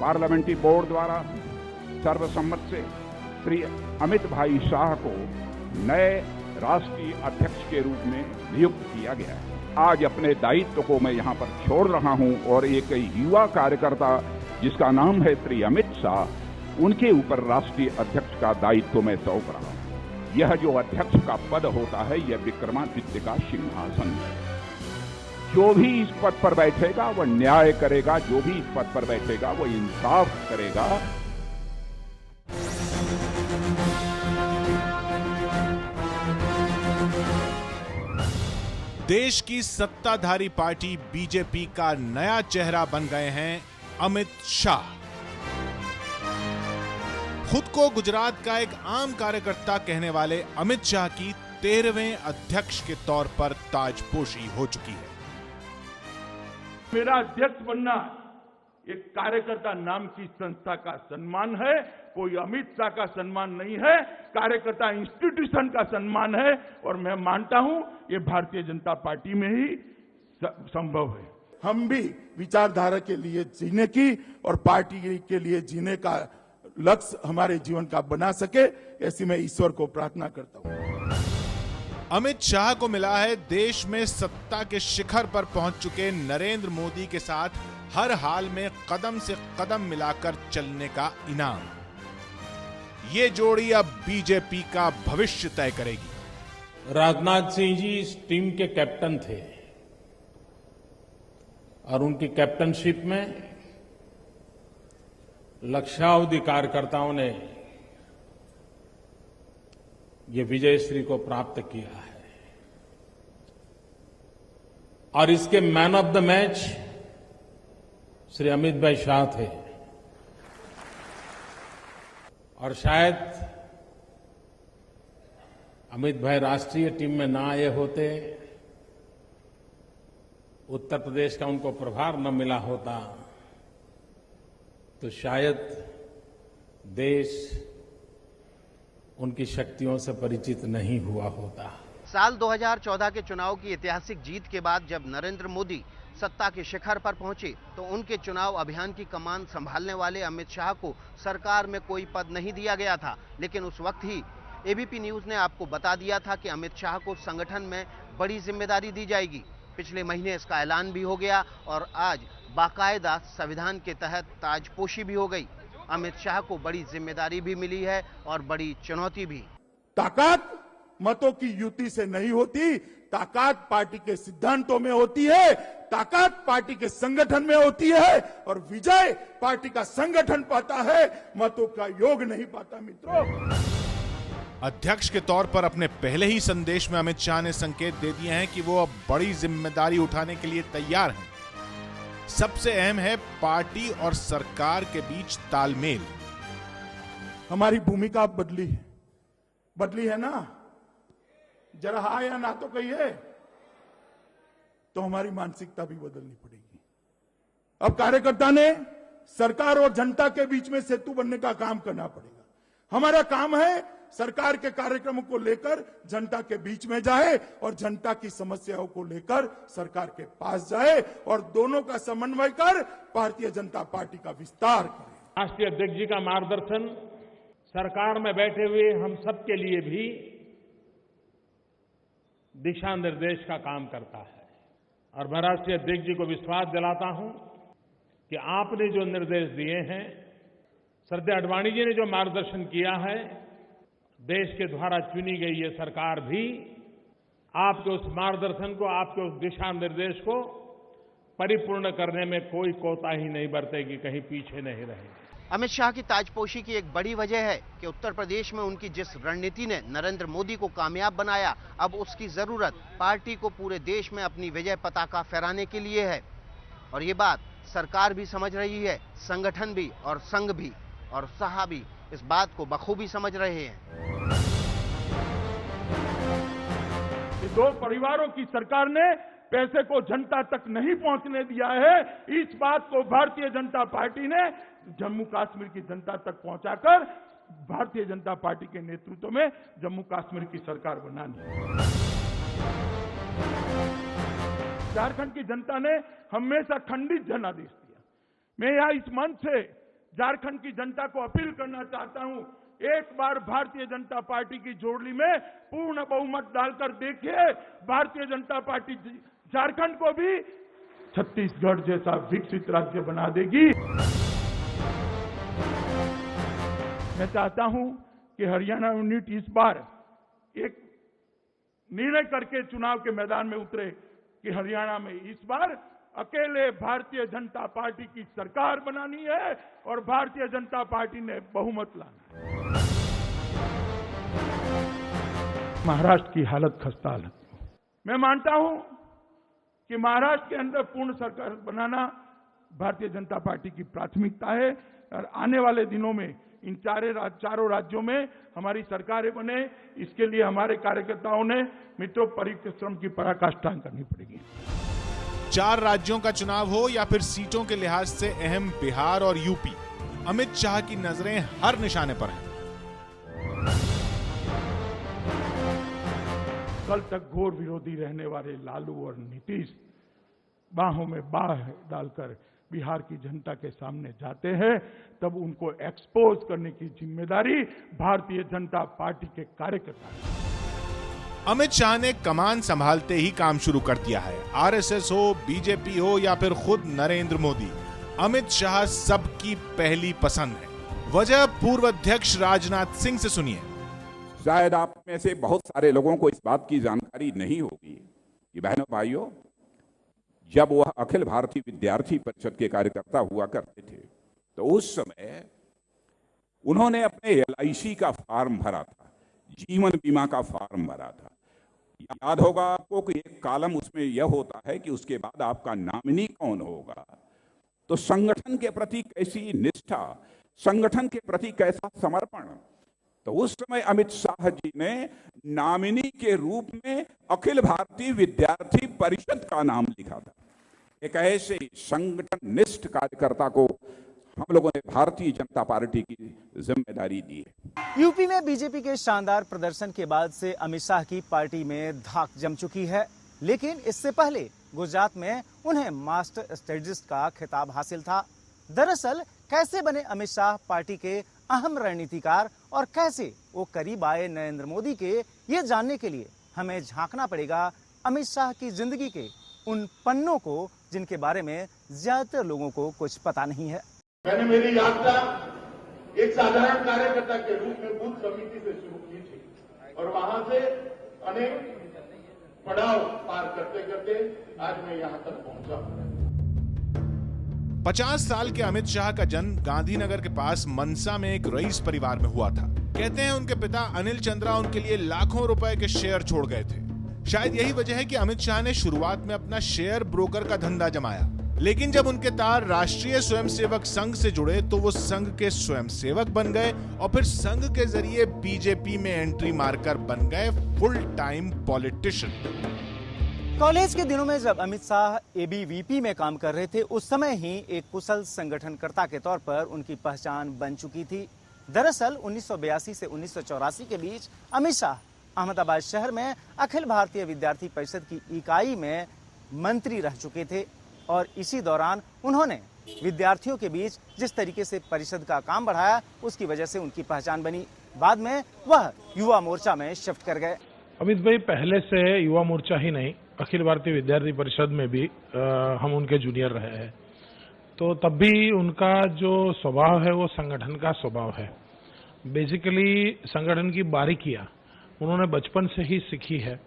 Parliamentary board द्वारा सर्वसम्मत से श्री अमित भाई शाह को नए राष्ट्रीय अध्यक्ष के रूप में नियुक्त किया गया है। आज अपने दायित्व को मैं यहाँ पर छोड़ रहा हूँ और एक युवा कार्यकर्ता जिसका नाम है श्री अमित शाह, उनके ऊपर राष्ट्रीय अध्यक्ष का दायित्व मैं सौंप रहा हूँ। यह जो अध्यक्ष का पद होता है, यह विक्रमादित्य का सिंहासन है। जो भी इस पद पर बैठेगा वह न्याय करेगा, जो भी इस पद पर बैठेगा वह इंसाफ करेगा। देश की सत्ताधारी पार्टी बीजेपी का नया चेहरा बन गए हैं अमित शाह। खुद को गुजरात का एक आम कार्यकर्ता कहने वाले अमित शाह की 13वें अध्यक्ष के तौर पर ताजपोशी हो चुकी है। मेरा अध्यक्ष बनना एक कार्यकर्ता नाम की संस्था का सम्मान है, कोई अमित शाह का सम्मान नहीं है, कार्यकर्ता इंस्टीट्यूशन का सम्मान है। और मैं मानता हूं ये भारतीय जनता पार्टी में ही संभव है। हम भी विचारधारा के लिए जीने की और पार्टी के लिए जीने का लक्ष्य हमारे जीवन का बना सके, ऐसी मैं ईश्वर को प्रार्थना करता हूं। अमित शाह को मिला है देश में सत्ता के शिखर पर पहुंच चुके नरेंद्र मोदी के साथ हर हाल में कदम से कदम मिलाकर चलने का इनाम। ये जोड़ी अब बीजेपी का भविष्य तय करेगी। राजनाथ सिंह जी इस टीम के कैप्टन थे और उनकी कैप्टनशिप में लक्षावधि कार्यकर्ताओं ने ये विजयश्री को प्राप्त किया है और इसके man of the match Shri Amit भाई शाह थे। और शायद अमित भाई राष्ट्रीय टीम में ना आए होते, उत्तर प्रदेश का उनको प्रभार न मिला होता, तो शायद देश उनकी शक्तियों से परिचित नहीं हुआ होता। साल 2014 के चुनाव की ऐतिहासिक जीत के बाद जब नरेंद्र मोदी सत्ता के शिखर पर पहुंचे तो उनके चुनाव अभियान की कमान संभालने वाले अमित शाह को सरकार में कोई पद नहीं दिया गया था। लेकिन उस वक्त ही एबीपी न्यूज ने आपको बता दिया था कि अमित शाह को संगठन में बड़ी जिम्मेदारी दी जाएगी। पिछले महीने इसका ऐलान भी हो गया और आज बाकायदा संविधान के तहत ताजपोशी भी हो गई। अमित शाह को बड़ी जिम्मेदारी भी मिली है और बड़ी चुनौती भी। ताकत मतों की युति से नहीं होती, ताकत पार्टी के सिद्धांतों में होती है, ताकत पार्टी के संगठन में होती है और विजय पार्टी का संगठन पाता है, मतों का योग नहीं पाता। मित्रों, अध्यक्ष के तौर पर अपने पहले ही संदेश में अमित शाह ने संकेत दे दिए हैं कि वो अब बड़ी जिम्मेदारी उठाने के लिए तैयार हैं। सबसे अहम है पार्टी और सरकार के बीच तालमेल। हमारी भूमिका बदली है ना? जरा हाँ या ना तो कहिए। तो हमारी मानसिकता भी बदलनी पड़ेगी। अब कार्यकर्ता ने सरकार और जनता के बीच में सेतु बनने का काम करना पड़ेगा। हमारा काम है सरकार के कार्यक्रमों को लेकर जनता के बीच में जाए और जनता की समस्याओं को लेकर सरकार के पास जाए और दोनों का समन्वय कर भारतीय जनता पार्टी का विस्तार करे। राष्ट्रीय अध्यक्ष जी का मार्गदर्शन सरकार में बैठे हुए हम सबके लिए भी दिशा निर्देश का काम करता है। और मैं राष्ट्रीय अध्यक्ष जी को विश्वास दिलाता हूं कि आपने जो निर्देश दिए हैं, श्रद्धेय आडवाणी जी ने जो मार्गदर्शन किया है, देश के द्वारा चुनी गई ये सरकार भी आपके उस मार्गदर्शन को, आपके उस दिशा निर्देश को परिपूर्ण करने में कोई कोताही नहीं बरतेगी, कहीं पीछे नहीं रहेगी। अमित शाह की ताजपोशी की एक बड़ी वजह है कि उत्तर प्रदेश में उनकी जिस रणनीति ने नरेंद्र मोदी को कामयाब बनाया, अब उसकी जरूरत पार्टी को पूरे देश में अपनी विजय पताका फहराने के लिए है। और ये बात सरकार भी समझ रही है, संगठन भी और संघ भी और शाह भी इस बात को बखूबी समझ रहे हैं। दो परिवारों की सरकार ने पैसे को जनता तक नहीं पहुंचने दिया है। इस बात को भारतीय जनता पार्टी ने जम्मू कश्मीर की जनता तक पहुंचाकर भारतीय जनता पार्टी के नेतृत्व में जम्मू कश्मीर की सरकार बनानी है। झारखंड की जनता ने हमेशा खंडित जनादेश दिया। मैं यहाँ इस मंच से झारखंड की जनता को अपील करना चाहता हूं, एक बार भारतीय जनता पार्टी की जोड़ली में पूर्ण बहुमत डालकर देखिए, भारतीय जनता पार्टी झारखंड को भी छत्तीसगढ़ जैसा विकसित राज्य बना देगी। मैं चाहता हूं कि हरियाणा यूनिट इस बार एक निर्णय करके चुनाव के मैदान में उतरे कि हरियाणा में इस बार अकेले भारतीय जनता पार्टी की सरकार बनानी है और भारतीय जनता पार्टी ने बहुमत लाना है। महाराष्ट्र की हालत खस्ता हालत। मैं मानता हूं कि महाराष्ट्र के अंदर पूर्ण सरकार बनाना भारतीय जनता पार्टी की प्राथमिकता है और आने वाले दिनों में इन चारों राज्यों में हमारी सरकारें बने, इसके लिए हमारे कार्यकर्ताओं ने मित्रों परिश्रम की पराकाष्ठा करनी पड़ेगी। 4 राज्यों का चुनाव हो या फिर सीटों के लिहाज से अहम बिहार और यूपी, अमित शाह की नजरें हर निशाने पर हैं। कल तक घोर विरोधी रहने वाले लालू और नीतीश बाहों में बाह डालकर बिहार की जनता के सामने जाते हैं, तब उनको एक्सपोज करने की जिम्मेदारी भारतीय जनता पार्टी के कार्यकर्ता हैं। अमित शाह ने कमान संभालते ही काम शुरू कर दिया है। आरएसएस हो, बीजेपी हो या फिर खुद नरेंद्र मोदी, अमित शाह सबकी पहली पसंद है। वजह पूर्व अध्यक्ष राजनाथ सिंह से सुनिए। शायद आप में से बहुत सारे लोगों को इस बात की जानकारी नहीं होगी कि बहनों भाइयों, जब वह अखिल भारतीय विद्यार्थी परिषद के कार्यकर्ता हुआ करते थे तो उस समय उन्होंने अपने LIC का फॉर्म भरा था, जीवन बीमा का फॉर्म भरा था। याद होगा आपको कि एक कॉलम उसमें यह होता है कि उसके बाद आपका नॉमिनी कौन होगा। तो संगठन के प्रति कैसी निष्ठा, संगठन के प्रति कैसा समर्पण। तो उस समय अमित शाह जी ने नॉमिनी के रूप में अखिल भारतीय विद्यार्थी परिषद का नाम लिखा था। एक ऐसे संगठन निष्ठ कार्यकर्ता को हम लोगों ने भारतीय जनता पार्टी की जिम्मेदारी दी है। यूपी में बीजेपी के शानदार प्रदर्शन के बाद से अमित शाह की पार्टी में धाक जम चुकी है, लेकिन इससे पहले गुजरात में उन्हें मास्टर स्ट्रेटेजिस्ट का खिताब हासिल था। दरअसल कैसे बने अमित शाह पार्टी के अहम रणनीतिकार और कैसे वो करीब आए नरेंद्र मोदी के, ये जानने के लिए हमें झांकना पड़ेगा अमित शाह की जिंदगी के उन पन्नों को जिनके बारे में ज्यादातर लोगों को कुछ पता नहीं है। मैंने मेरी यात्रा एक साधारण कार्यकर्ता के रूप में बूथ समिति से शुरू की थी और वहां से अनेक पड़ाव पार करते करते आज मैं यहां तक पहुंचा हूं। 50 साल के अमित शाह का जन्म गांधीनगर के पास मनसा में एक रईस परिवार में हुआ था। कहते हैं उनके पिता अनिल चंद्रा उनके लिए लाखों रुपए के शेयर छोड़ गए थे। शायद यही वजह है कि अमित शाह ने शुरुआत में अपना शेयर ब्रोकर का धंधा जमाया, लेकिन जब उनके तार राष्ट्रीय स्वयंसेवक संघ से जुड़े तो वो संघ के स्वयंसेवक बन गए और फिर संघ के जरिए बीजेपी में एंट्री मारकर बन गए फुल टाइम पॉलिटिशियन। कॉलेज के दिनों में जब अमित शाह ABVP में काम कर रहे थे, उस समय ही एक कुशल संगठनकर्ता के तौर पर उनकी पहचान बन चुकी थी। दरअसल 1982 से 1984 के बीच अमित शाह अहमदाबाद शहर में अखिल भारतीय विद्यार्थी परिषद की इकाई में मंत्री रह चुके थे और इसी दौरान उन्होंने विद्यार्थियों के बीच जिस तरीके से परिषद का काम बढ़ाया, उसकी वजह से उनकी पहचान बनी। बाद में वह युवा मोर्चा में शिफ्ट कर गए। अमित भाई पहले से युवा मोर्चा ही नहीं, अखिल भारतीय विद्यार्थी परिषद में भी हम उनके जूनियर रहे हैं, तो तब भी उनका जो स्वभाव है वो संगठन का स्वभाव है। बेसिकली संगठन की बारीकियां उन्होंने बचपन से ही सीखी है।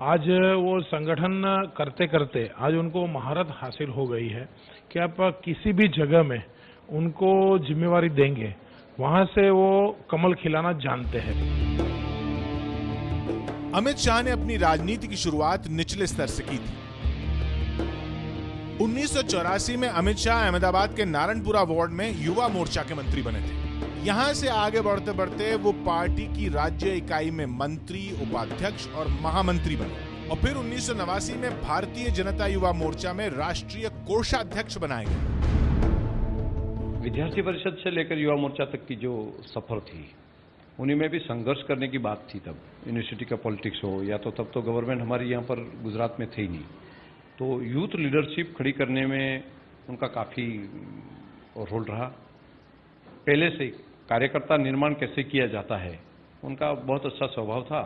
आज वो संगठन करते करते आज उनको महारत हासिल हो गई है कि आप किसी भी जगह में उनको जिम्मेवारी देंगे, वहां से वो कमल खिलाना जानते हैं। अमित शाह ने अपनी राजनीति की शुरुआत निचले स्तर से की थी। 1984 में अमित शाह अहमदाबाद के नारायणपुरा वार्ड में युवा मोर्चा के मंत्री बने थे। यहां से आगे बढ़ते बढ़ते वो पार्टी की राज्य इकाई में मंत्री, उपाध्यक्ष और महामंत्री बने और फिर 1989 में भारतीय जनता युवा मोर्चा में राष्ट्रीय कोषाध्यक्ष बनाए गए। विद्यार्थी परिषद से लेकर युवा मोर्चा तक की जो सफर थी, उन्हीं में भी संघर्ष करने की बात थी। तब यूनिवर्सिटी का पॉलिटिक्स हो या तो तब तो गवर्नमेंट हमारी यहाँ पर गुजरात में थे ही नहीं, तो यूथ लीडरशिप खड़ी करने में उनका काफ़ी रोल रहा। पहले से कार्यकर्ता निर्माण कैसे किया जाता है, उनका बहुत अच्छा स्वभाव था,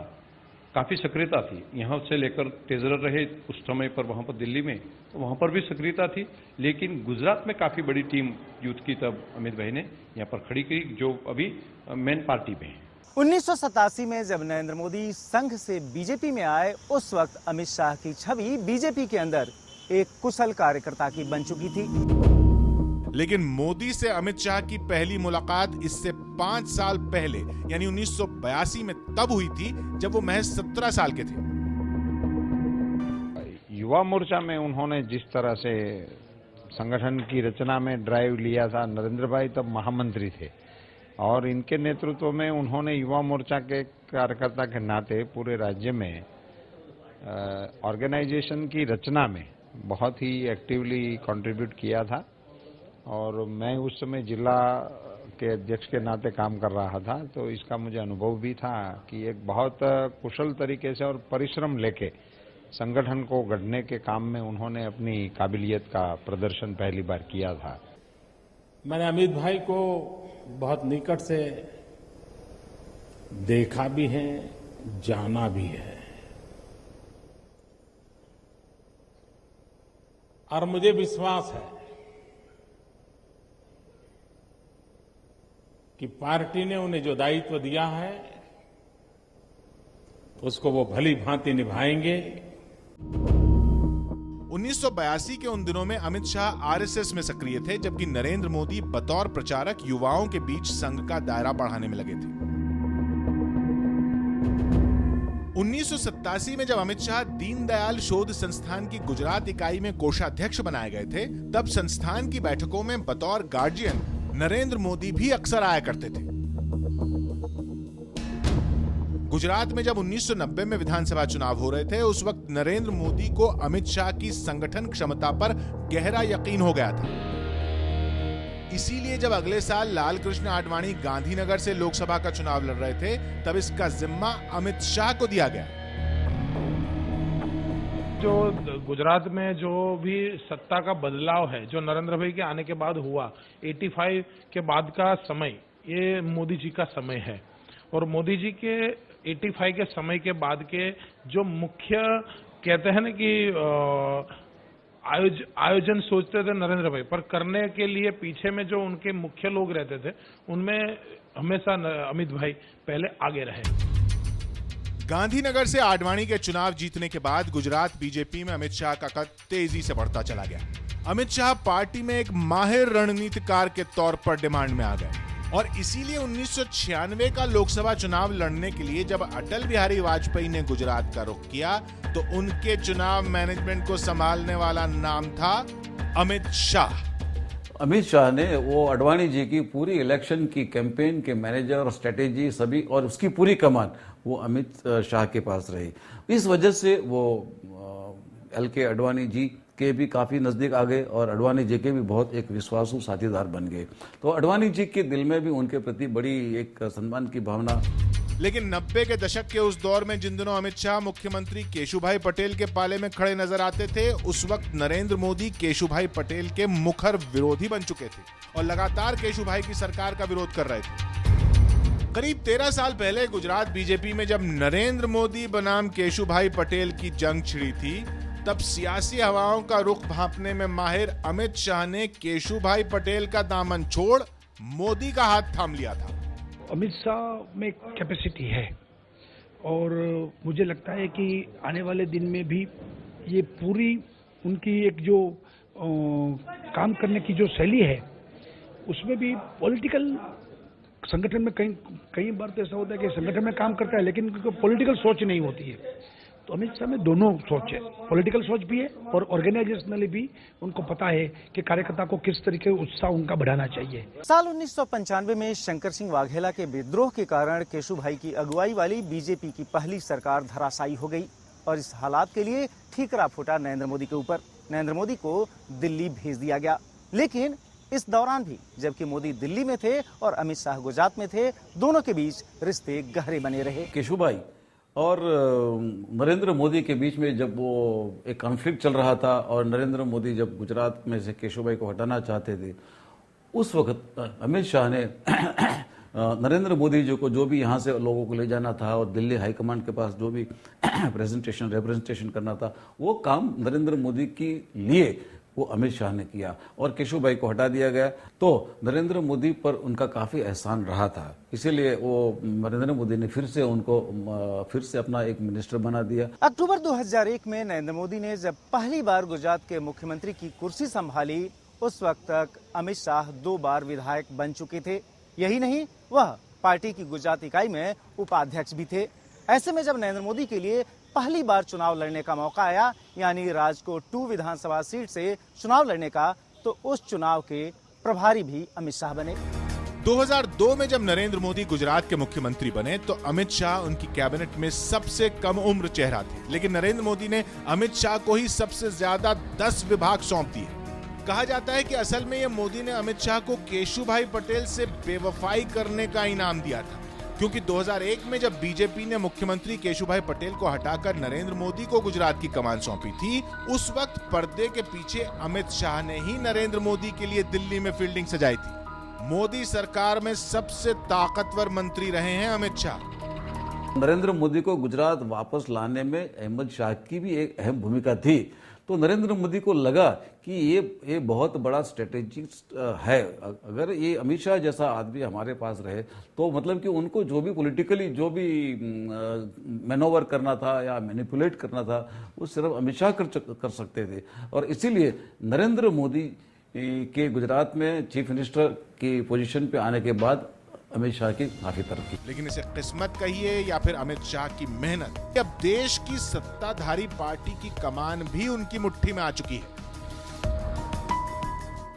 काफ़ी सक्रियता थी। यहाँ से लेकर ट्रेजरर रहे उस समय पर वहाँ पर दिल्ली में, तो वहाँ पर भी सक्रियता थी। लेकिन गुजरात में काफ़ी बड़ी टीम यूथ की तब अमित भाई ने यहाँ पर खड़ी की, जो अभी मेन पार्टी में है। 1987 में जब नरेंद्र मोदी संघ से बीजेपी में आए, उस वक्त अमित शाह की छवि बीजेपी के अंदर एक कुशल कार्यकर्ता की बन चुकी थी। लेकिन मोदी से अमित शाह की पहली मुलाकात इससे 5 साल पहले यानी 1982 में तब हुई थी जब वो महज 17 साल के थे। युवा मोर्चा में उन्होंने जिस तरह से संगठन की रचना में ड्राइव लिया था, नरेंद्र भाई तब महामंत्री थे और इनके नेतृत्व में उन्होंने युवा मोर्चा के कार्यकर्ता के नाते पूरे राज्य में ऑर्गेनाइजेशन की रचना में बहुत ही एक्टिवली कंट्रीब्यूट किया था। और मैं उस समय जिला के अध्यक्ष के नाते काम कर रहा था, तो इसका मुझे अनुभव भी था कि एक बहुत कुशल तरीके से और परिश्रम लेके संगठन को गढ़ने के काम में उन्होंने अपनी काबिलियत का प्रदर्शन पहली बार किया था। मैंने अमित भाई को बहुत निकट से देखा भी है, जाना भी है, और मुझे विश्वास है कि पार्टी ने उन्हें जो दायित्व दिया है उसको वो भली भांति निभाएंगे। 1982 के उन दिनों में अमित शाह आरएसएस में सक्रिय थे, जबकि नरेंद्र मोदी बतौर प्रचारक युवाओं के बीच संघ का दायरा बढ़ाने में लगे थे। 1987 में जब अमित शाह दीनदयाल शोध संस्थान की गुजरात इकाई में कोषाध्यक्ष बनाए गए थे, तब संस्थान की बैठकों में बतौर गार्जियन नरेंद्र मोदी भी अक्सर आया करते थे। गुजरात में जब 1990 में विधानसभा चुनाव हो रहे थे, उस वक्त नरेंद्र मोदी को अमित शाह की संगठन क्षमता पर गहरा यकीन हो गया था। इसीलिए जब अगले साल लाल कृष्ण आडवाणी गांधीनगर से लोकसभा का चुनाव लड़ रहे थे, तब इसका जिम्मा अमित शाह को दिया गया। जो गुजरात में जो भी सत्ता का बदलाव है, जो नरेंद्र भाई के आने के बाद हुआ, 85 के बाद का समय, ये मोदी जी का समय है। और मोदी जी के 85 के समय के बाद के जो मुख्य कहते हैं ना कि आयोजन सोचते थे नरेंद्र भाई, पर करने के लिए पीछे में जो उनके मुख्य लोग रहते थे, उनमें हमेशा अमित भाई पहले आगे रहे। गांधीनगर से आडवाणी के चुनाव जीतने के बाद गुजरात बीजेपी में अमित शाह का कद तेजी से बढ़ता चला गया। अमित शाह पार्टी में एक माहिर रणनीतिकार के तौर पर डिमांड में आ गए और इसीलिए 1996 का लोकसभा चुनाव लड़ने के लिए जब अटल बिहारी वाजपेयी ने गुजरात का रुख किया, तो उनके चुनाव मैनेजमेंट को संभालने वाला नाम था अमित शाह। अमित शाह ने वो आडवाणी जी की पूरी इलेक्शन की कैंपेन के मैनेजर और स्ट्रेटेजी सभी और उसकी पूरी कमान वो अमित शाह के पास रही। इस वजह से वो एल.के. आडवाणी जी के भी काफी नजदीक आ गए और आडवाणी जी के भी बहुत एक विश्वासु साथीदार बन गए। तो आडवाणी जी के दिल में भी उनके प्रति बड़ी एक सम्मान की भावना। लेकिन 90 के दशक के उस दौर में जिन दिनों अमित शाह मुख्यमंत्री केशुभाई पटेल के पाले में खड़े नजर आते थे, उस वक्त नरेंद्र मोदी केशुभाई पटेल के मुखर विरोधी बन चुके थे और लगातार केशुभाई की सरकार का विरोध कर रहे थे। करीब 13 साल पहले गुजरात बीजेपी में जब नरेंद्र मोदी बनाम केशुभाई पटेल की जंग छिड़ी थी, तब सियासी हवाओं का रुख भांपने में माहिर अमित शाह ने केशुभाई पटेल का दामन छोड़ मोदी का हाथ थाम लिया था। अमित शाह में कैपेसिटी है और मुझे लगता है कि आने वाले दिन में भी ये पूरी उनकी एक जो काम करने की जो शैली है, उसमें भी पॉलिटिकल संगठन में कई बार तो ऐसा होता है कि संगठन में काम करता है लेकिन उनको पॉलिटिकल सोच नहीं होती है। तो अमित शाह में दोनों सोच है, पॉलिटिकल सोच भी है और ऑर्गेनाइजेशनली भी उनको पता है कि कार्यकर्ता को किस तरीके उत्साह उनका बढ़ाना चाहिए। साल 1995 में शंकर सिंह वाघेला के विद्रोह के कारण केशुभाई की अगुवाई वाली बीजेपी की पहली सरकार धराशायी हो गई और इस हालात के लिए ठीकरा फूटा नरेंद्र मोदी के ऊपर। नरेंद्र मोदी को दिल्ली भेज दिया गया, लेकिन इस दौरान भी जबकि मोदी दिल्ली में थे और अमित शाह गुजरात में थे, दोनों के बीच रिश्ते गहरे बने रहे। केशुभाई और नरेंद्र मोदी के बीच में जब वो एक कॉन्फ्लिक्ट चल रहा था और नरेंद्र मोदी जब गुजरात में से केशुभाई को हटाना चाहते थे, उस वक्त अमित शाह ने नरेंद्र मोदी जी को जो भी यहाँ से लोगों को ले जाना था और दिल्ली हाईकमांड के पास जो भी रिप्रेजेंटेशन करना था, वो काम नरेंद्र मोदी के लिए वो अमित शाह ने किया और केशव भाई को हटा दिया गया। तो नरेंद्र मोदी पर उनका काफी एहसान रहा था, इसीलिए वो नरेंद्र मोदी ने फिर से अपना एक मिनिस्टर बना दिया। अक्टूबर 2001 में नरेंद्र मोदी ने जब पहली बार गुजरात के मुख्यमंत्री की कुर्सी संभाली, उस वक्त तक अमित शाह 2 बार विधायक बन चुके थे। यही नहीं, वह पार्टी की गुजरात इकाई में उपाध्यक्ष भी थे। ऐसे में जब नरेंद्र मोदी के लिए पहली बार चुनाव लड़ने का मौका आया, यानी राजकोट 2 विधानसभा सीट से चुनाव लड़ने का, तो उस चुनाव के प्रभारी भी अमित शाह बने। 2002 में जब नरेंद्र मोदी गुजरात के मुख्यमंत्री बने तो अमित शाह उनकी कैबिनेट में सबसे कम उम्र चेहरा थे, लेकिन नरेंद्र मोदी ने अमित शाह को ही सबसे ज्यादा 10 विभाग सौंप दिए। कहा जाता है कि असल में ये मोदी ने अमित शाह को केशु भाई पटेल से बेवफाई करने का इनाम दिया था, क्योंकि 2001 में जब बीजेपी ने मुख्यमंत्री केशु भाई पटेल को हटाकर नरेंद्र मोदी को गुजरात की कमान सौंपी थी, उस वक्त पर्दे के पीछे अमित शाह ने ही नरेंद्र मोदी के लिए दिल्ली में फील्डिंग सजाई थी। मोदी सरकार में सबसे ताकतवर मंत्री रहे हैं अमित शाह। नरेंद्र मोदी को गुजरात वापस लाने में अहमद शाह की भी एक अहम भूमिका थी। तो नरेंद्र मोदी को लगा कि ये बहुत बड़ा स्ट्रेटेजिस्ट है, अगर ये अमित शाह जैसा आदमी हमारे पास रहे तो मतलब कि उनको जो भी पॉलिटिकली जो भी मैनोवर करना था या मैनिपुलेट करना था वो सिर्फ अमित शाह कर सकते थे। और इसीलिए नरेंद्र मोदी के गुजरात में चीफ मिनिस्टर की पोजीशन पे आने के बाद अमित शाह की काफी तरक्की। लेकिन इसे किस्मत कहिए या फिर अमित शाह की मेहनत, अब देश की सत्ताधारी पार्टी की कमान भी उनकी मुट्ठी में आ चुकी है।